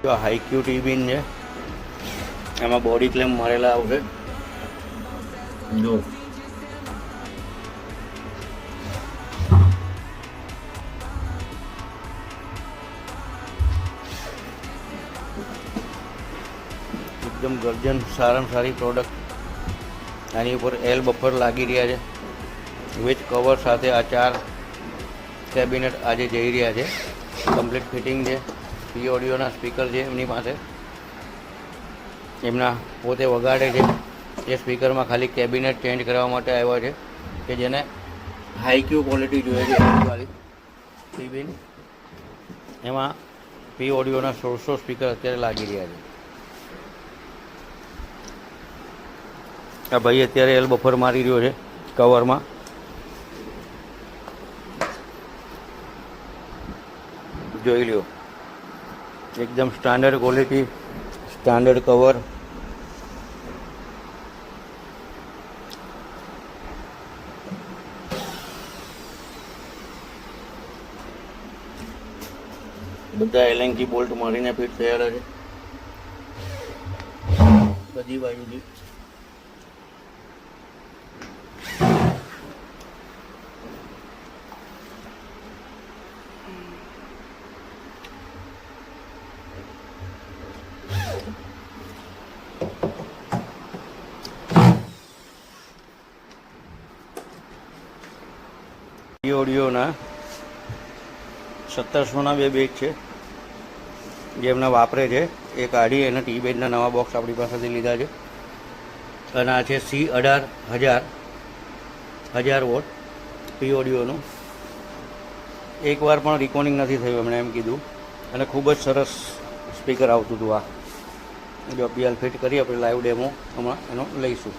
તો હાઈક્યુ ટીબીન છે, એમાં બોડી ક્લેમ મારેલા આવશે જો. એકદમ ગર્જન સારામાં સારી પ્રોડક્ટ. આની ઉપર એલ બફર લાગી રહ્યા છે વિથ કવર સાથે. આ 4 કેબિનેટ આજે જઈ રહ્યા છે. કમ્પ્લીટ ફિટિંગ છે. પી ઓડિયોના સ્પીકર છે એમની પાસે, એમના પોતે વગાડે છે. એ સ્પીકરમાં ખાલી કેબિનેટ ચેન્જ કરવા માટે આવ્યા છે કે જેને હાઈક્યુ ક્વોલિટી જોઈએ છે વાળી ટીવીન. એમાં પી ઓડિયોના 1600 સ્પીકર અત્યારે લાગી રહ્યા છે. આ ભાઈ અત્યારે એલ બફર મારી રહ્યો છે કવરમાં. જોઈ લ્યો, એકદમ સ્ટાન્ડર્ડ ક્વોલિટી, સ્ટાન્ડર્ડ કવર. બધા એલેન્કી બોલ્ટ મારીને ફિટ થયેલા છે બધી બાજુથી. ઓડિયોના 1700ના 2 બેગ છે જે એમના વાપરે છે. એ કાઢી એના ટી બેડના નવા બોક્સ આપણી પાસેથી લીધા છે. અને આ છે C18 વોટ પી ઓડિયોનું. એકવાર પણ રિકોર્ડિંગ નથી થયું એમણે એમ કીધું. અને ખૂબ જ સરસ સ્પીકર આવતું હતું. આ જો પીએલ ફિટ કરી આપણે લાઈવ ડેમો હમણાં એનો લઈશું.